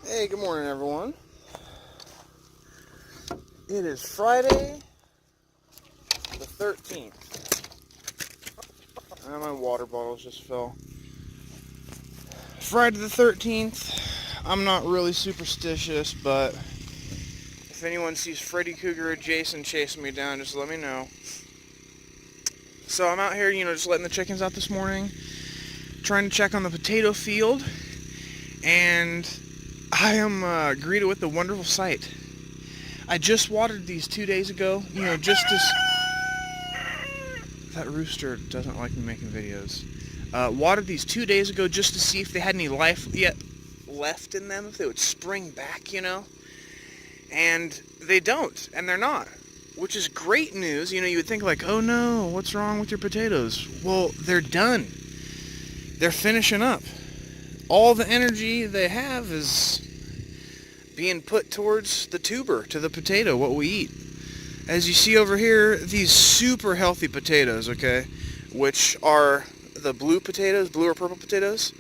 Hey, good morning, everyone. It is Friday the 13th. My water bottles just fell. Friday the 13th. I'm not really superstitious, but if anyone sees Freddy Cougar or Jason chasing me down, just let me know. So I'm out here, just letting the chickens out this morning, trying to check on the potato field, and I am greeted with the wonderful sight. I just watered these 2 days ago, just as... That rooster doesn't like me making videos. Watered these 2 days ago just to see if they had any life yet left in them, if they would spring back, And they don't, and they're not, which is great news. You would think like, oh no, what's wrong with your potatoes? Well, they're done. They're finishing up. All the energy they have is being put towards the tuber, to the potato, what we eat. As you see over here, these super healthy potatoes, okay, which are the blue potatoes, blue or purple potatoes.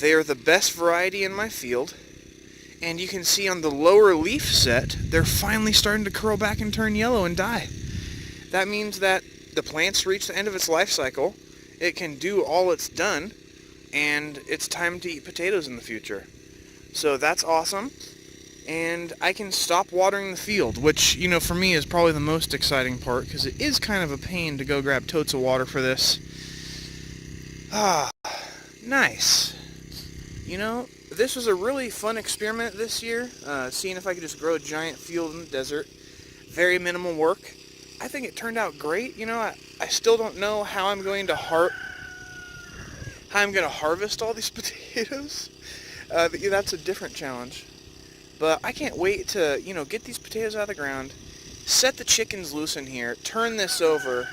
They are the best variety in my field. And you can see on the lower leaf set, they're finally starting to curl back and turn yellow and die. That means that the plant's reached the end of its life cycle. It can do all it's done, and it's time to eat potatoes in the future. So that's awesome. And I can stop watering the field, which, for me is probably the most exciting part, because it is kind of a pain to go grab totes of water for this. Ah, nice. This was a really fun experiment this year, seeing if I could just grow a giant field in the desert. Very minimal work. I think it turned out great. I still don't know how I'm going to harvest all these potatoes. That's a different challenge. But I can't wait to, get these potatoes out of the ground, set the chickens loose in here, turn this over,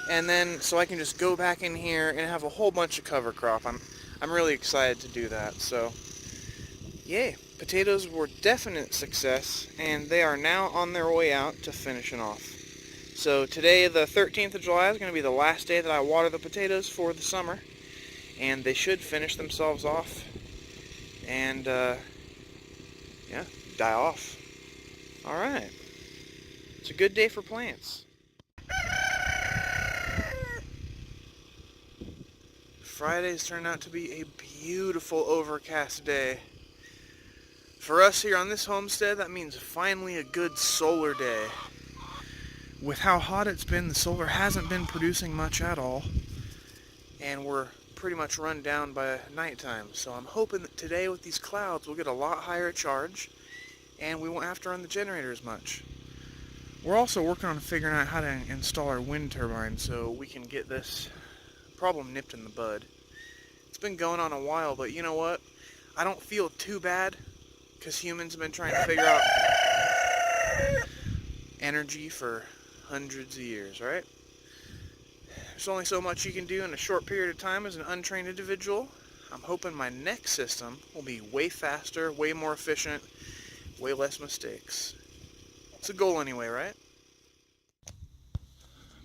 and then so I can just go back in here and have a whole bunch of cover crop. I'm really excited to do that. So, yay. Potatoes were definite success, and they are now on their way out to finishing off. So today, the 13th of July, is going to be the last day that I water the potatoes for the summer, and they should finish themselves off and, die off. Alright. It's a good day for plants. Friday's turned out to be a beautiful overcast day. For us here on this homestead, that means finally a good solar day. With how hot it's been, the solar hasn't been producing much at all, and we're pretty much run down by nighttime. So I'm hoping that today with these clouds we'll get a lot higher charge, and we won't have to run the generator as much. We're also working on figuring out how to install our wind turbine so we can get this problem nipped in the bud. It's been going on a while, but you know what? I don't feel too bad, because humans have been trying to figure out energy for hundreds of years, right? There's only so much you can do in a short period of time as an untrained individual. I'm hoping my next system will be way faster, way more efficient, way less mistakes. It's a goal anyway, right?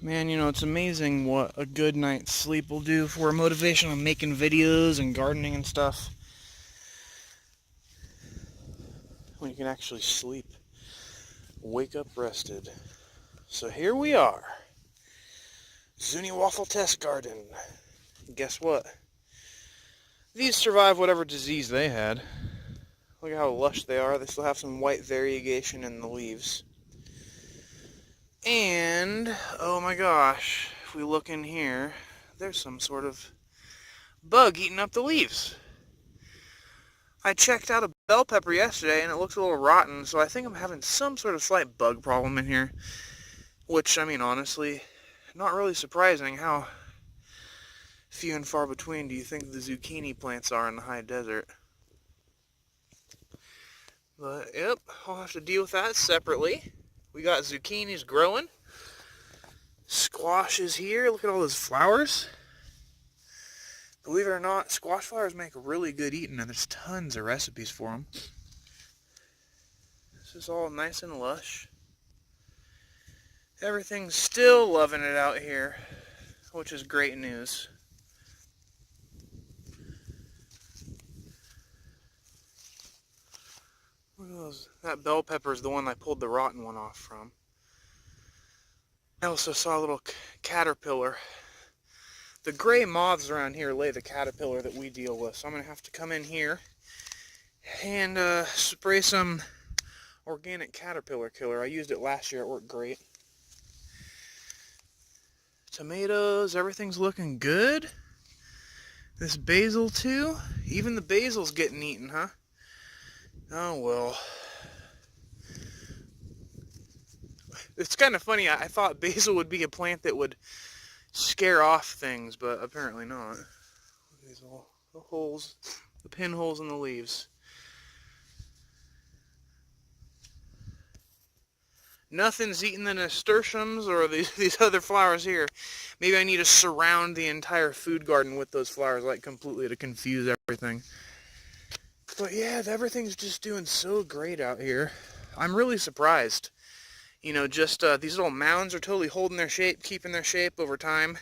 Man, it's amazing what a good night's sleep will do for motivation on making videos and gardening and stuff. When you can actually sleep. Wake up rested. So here we are. Zuni waffle test garden. Guess what? These survive whatever disease they had. Look at how lush they are. They still have some white variegation in the leaves. And, oh my gosh, if we look in here, there's some sort of bug eating up the leaves. I checked out a bell pepper yesterday and it looks a little rotten, so I think I'm having some sort of slight bug problem in here. Which, honestly, not really surprising. How few and far between do you think the zucchini plants are in the high desert? But, yep, I'll have to deal with that separately. We got zucchinis growing. Squash is here. Look at all those flowers. Believe it or not, squash flowers make really good eating, and there's tons of recipes for them. This is all nice and lush. Everything's still loving it out here, which is great news. That bell pepper is the one I pulled the rotten one off from. I also saw a little caterpillar. The gray moths around here lay the caterpillar that we deal with, so I'm going to have to come in here and spray some organic caterpillar killer. I used it last year, it worked great. Tomatoes, everything's looking good. This basil too. Even the basil's getting eaten, huh? Oh well. It's kind of funny, I thought basil would be a plant that would scare off things, but apparently not. Look at these little holes, the pinholes in the leaves. Nothing's eating the nasturtiums or these other flowers here. Maybe I need to surround the entire food garden with those flowers, like completely, to confuse everything. But yeah, everything's just doing so great out here. I'm really surprised. You know, just these little mounds are totally holding their shape, keeping their shape over time.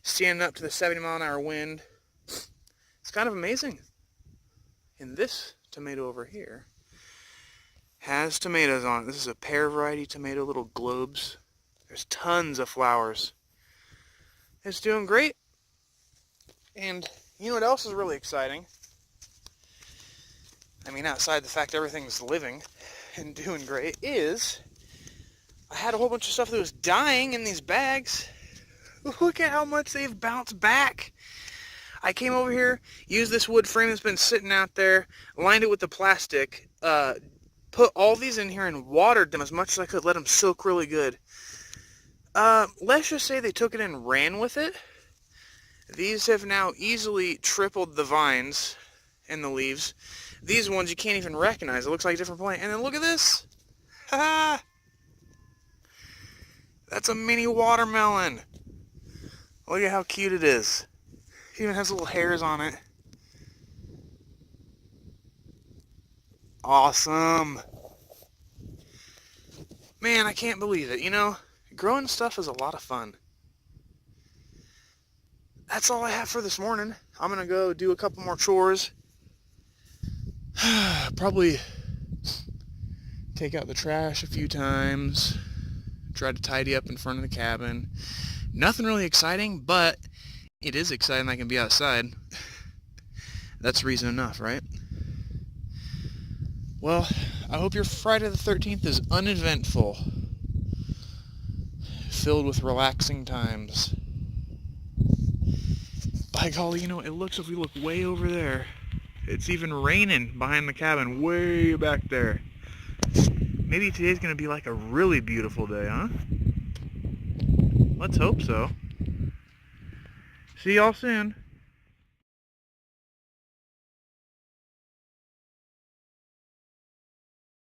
Standing up to the 70-mile-an-hour wind. It's kind of amazing. And this tomato over here has tomatoes on it. This is a pear variety tomato, little globes. There's tons of flowers. It's doing great. And you know what else is really exciting? I mean, outside the fact everything's living and doing great, is I had a whole bunch of stuff that was dying in these bags. Look at how much they've bounced back. I came over here, used this wood frame that's been sitting out there, lined it with the plastic, put all these in here and watered them as much as I could, let them soak really good. Let's just say they took it and ran with it. These have now easily tripled the vines and the leaves. These ones you can't even recognize. It looks like a different plant. And then look at this. Ha! That's a mini watermelon. Look at how cute it is. It even has little hairs on it. Awesome. Man, I can't believe it. You know, growing stuff is a lot of fun. That's all I have for this morning. I'm going to go do a couple more chores. Probably take out the trash a few times. Try to tidy up in front of the cabin. Nothing really exciting, but it is exciting I can be outside. That's reason enough, right? Well, I hope your Friday the 13th is uneventful, filled with relaxing times. By golly, you know, it looks, if we look way over there, it's even raining behind the cabin, way back there. Maybe today's going to be like a really beautiful day, huh? Let's hope so. See y'all soon.